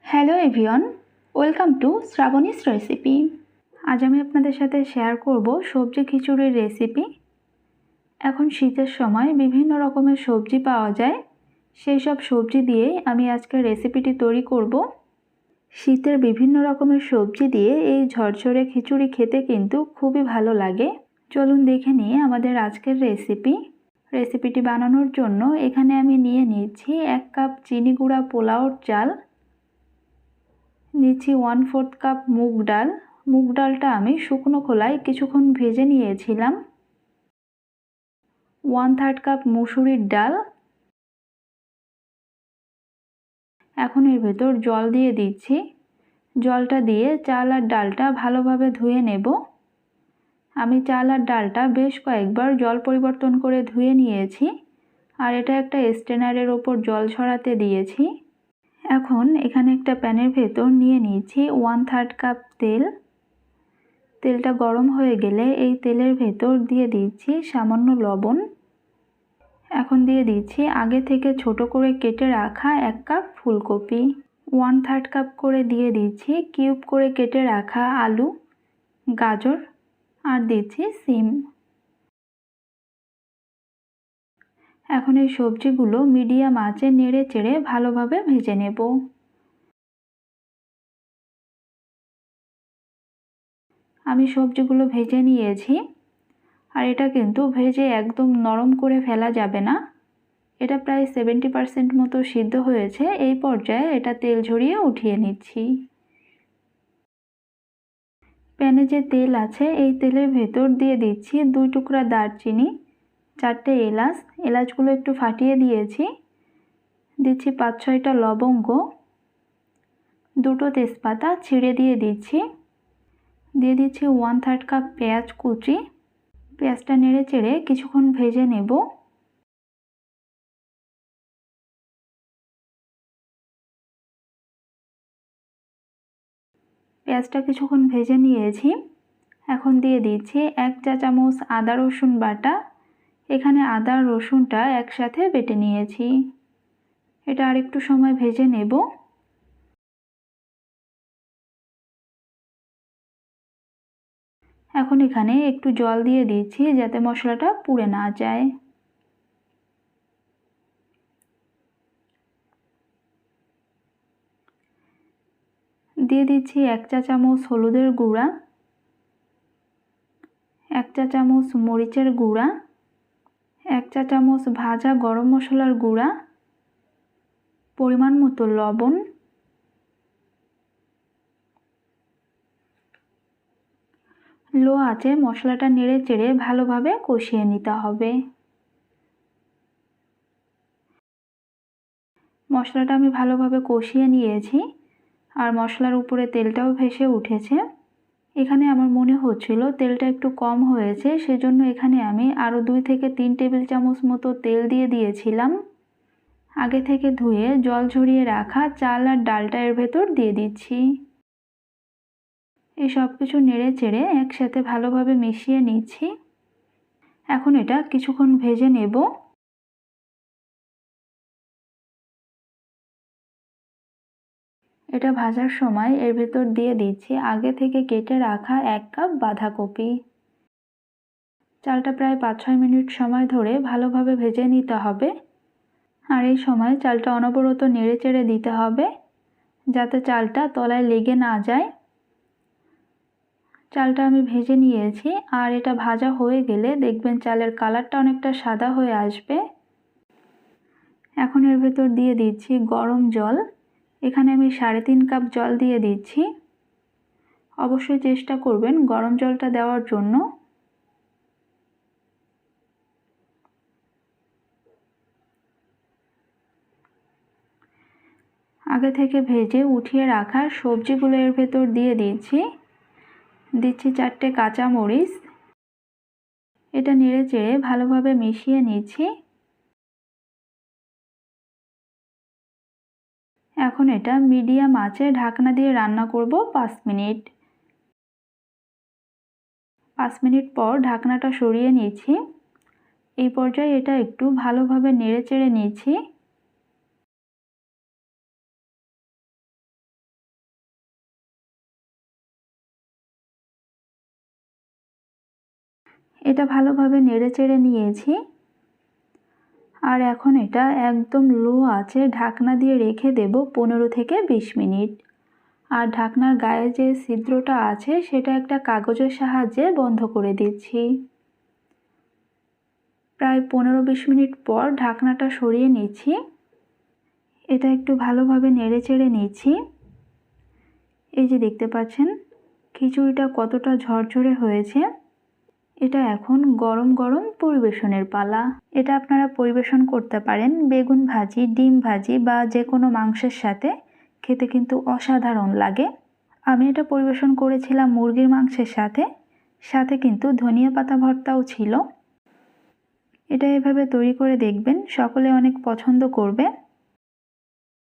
Hello everyone, welcome to Shrabani's recipe. আজ আমি আপনাদের সাথে শেয়ার করব সবজি খিচুড়ির রেসিপি। এখন শীতের সময় বিভিন্ন রকমের সবজি পাওয়া যায়, সেই সব সবজি দিয়ে আমি আজকের রেসিপিটি তৈরি করব। শীতের বিভিন্ন রকমের সবজি দিয়ে এই ঝরঝরে খিচুড়ি খেতে কিন্তু খুবই ভালো লাগে। চলুন দেখে নিই আমাদের আজকের রেসিপিটি বানানোর জন্য এখানে আমি নিয়ে নিচ্ছি 1 কাপ চিনি গুঁড়া পোলাওর চাল, নিচ্ছি 1/4 কাপ মুগ ডাল। মুগ ডালটা আমি শুকনো খোলায় কিছুক্ষণ ভেজে নিয়েছিলাম। 1/3 কাপ মুসুরির ডাল। এখন এর ভেতর জল দিয়ে দিচ্ছি। জলটা দিয়ে চাল আর ডালটা ভালোভাবে ধুয়ে নেব। আমি চাল আর ডালটা বেশ কয়েকবার জল পরিবর্তন করে ধুয়ে নিয়েছি, আর এটা একটা স্ট্রেনারের ওপর জল ঝরাতে দিয়েছি। এখন এখানে একটা প্যানের ভেতর নিয়ে নিয়েছি 1/3 কাপ তেল। তেলটা গরম হয়ে গেলে এই তেলের ভেতর দিয়ে দিচ্ছি সামান্য লবণ। এখন দিয়ে দিচ্ছি আগে থেকে ছোট করে কেটে রাখা 1 কাপ ফুলকপি। 1/3 কাপ করে দিয়ে দিচ্ছি কিউব করে কেটে রাখা আলু, গাজর আর দিচ্ছি সিম। এখন এই সবজিগুলো মিডিয়াম আঁচে নেড়ে চেড়ে ভালোভাবে ভেজে নেব। আমি সবজিগুলো ভেজে নিয়েছি, আর এটা কিন্তু ভেজে একদম নরম করে ফেলা যাবে না। এটা প্রায় 70% মতো সিদ্ধ হয়েছে। এই পর্যায়ে এটা তেল ঝরিয়ে উঠিয়ে নিচ্ছি। প্যানে যে তেল আছে এই তেলের ভেতর দিয়ে দিচ্ছি 2 টুকরা দারচিনি, 4টে এলাচ। এলাচগুলো একটু ফাটিয়ে দিয়েছি। দিচ্ছি 5-6টা লবঙ্গ, 2টো তেজপাতা ছিঁড়ে দিয়ে দিচ্ছি। দিয়ে দিচ্ছি 1/3 কাপ পেঁয়াজ কুচি। পেঁয়াজটা নেড়ে চেড়ে কিছুক্ষণ ভেজে নেব। পেঁয়াজটা কিছুক্ষণ ভেজে নিয়েছি। এখন দিয়ে দিচ্ছি 1 চা চামচ আদা রসুন বাটা। এখানে আদা রসুনটা একসাথে বেটে নিয়েছি। এটা আরেকটু সময় ভেজে নেব। এখন এখানে একটু জল দিয়ে দিচ্ছি যাতে মশলাটা পুড়ে না যায়। দিয়ে দিচ্ছি 1 চা চামচ হলুদের গুঁড়া, 1 চা চামচ মরিচের গুঁড়া, 1 চা চামচ ভাজা গরম মশলার গুঁড়া, পরিমাণ মতো লবণ। লো আঁচে মশলাটা নেড়ে চেড়ে ভালোভাবে কষিয়ে নিতে হবে। মশলাটা আমি ভালোভাবে কষিয়ে নিয়েছি, আর মশলার উপরে তেলটাও ভেসে উঠেছে। এখানে আমার মনে হচ্ছিল তেলটা একটু কম হয়েছে, সেজন্য এখানে আমি আরও 2 থেকে 3 টেবিল চামচ মতো তেল দিয়ে দিয়েছিলাম। আগে থেকে ধুয়ে জল ঝরিয়ে রাখা চাল আর ডালটা এর ভেতর দিয়ে দিচ্ছি। এই সব কিছু নেড়ে চেড়ে একসাথে ভালোভাবে মিশিয়ে নিচ্ছি। এখন এটা কিছুক্ষণ ভেজে নেব। এটা ভাজার সময় এর ভেতর দিয়ে দিচ্ছি আগে থেকে কেটে রাখা 1 কাপ বাঁধাকপি। চালটা প্রায় 5-6 মিনিট সময় ধরে ভালোভাবে ভেজে নিতে হবে, আর এই সময় চালটা অনবরত নেড়ে চেড়ে দিতে হবে যাতে চালটা তলায় লেগে না যায়। চালটা আমি ভেজে নিয়েছি, আর এটা ভাজা হয়ে গেলে দেখবেন চালের কালারটা অনেকটা সাদা হয়ে আসবে। এখন এর ভেতর দিয়ে দিচ্ছি গরম জল। এখানে আমি 3.5 কাপ জল দিয়ে দিচ্ছি। অবশ্যই চেষ্টা করবেন গরম জলটা দেওয়ার জন্য। আগে থেকে ভেজে উঠিয়ে রাখা সবজিগুলো এর ভেতর দিয়ে দিচ্ছি। 4টে কাঁচামরিচ। এটা নেড়ে চেড়ে ভালোভাবে মিশিয়ে নিচ্ছি। এখন এটা মিডিয়াম আঁচে ঢাকনা দিয়ে রান্না করব 5 মিনিট। 5 মিনিট পর ঢাকনাটা সরিয়ে নিচ্ছি। এই পর্যায়ে এটা একটু ভালোভাবে নেড়ে চেড়ে নিচ্ছি। এটা ভালোভাবে নেড়েচেড়ে নিয়েছি। আর এখন এটা একদম লো আঁচে ঢাকনা দিয়ে রেখে দেব 15 থেকে 20 মিনিট। আর ঢাকনার গায়ে যে ছিদ্রটা আছে সেটা একটা কাগজের সাহায্যে বন্ধ করে দিচ্ছি। প্রায় 15-20 মিনিট পর ঢাকনাটা সরিয়ে নিচ্ছি। এটা একটু ভালোভাবে নেড়েচেড়ে নিচ্ছি। এই যে দেখতে পাচ্ছেন খিচুড়িটা কতটা ঝরঝরে হয়েছে। এটা এখন গরম গরম পরিবেশনের পালা। এটা আপনারা পরিবেশন করতে পারেন বেগুন ভাজি, ডিম ভাজি বা যে কোনো মাংসের সাথে, খেতে কিন্তু অসাধারণ লাগে। আমি এটা পরিবেশন করেছিলাম মুরগির মাংসের সাথে, সাথে কিন্তু ধনিয়া পাতা ভর্তাও ছিল। এটা এভাবে তৈরি করে দেখবেন, সকলে অনেক পছন্দ করবে।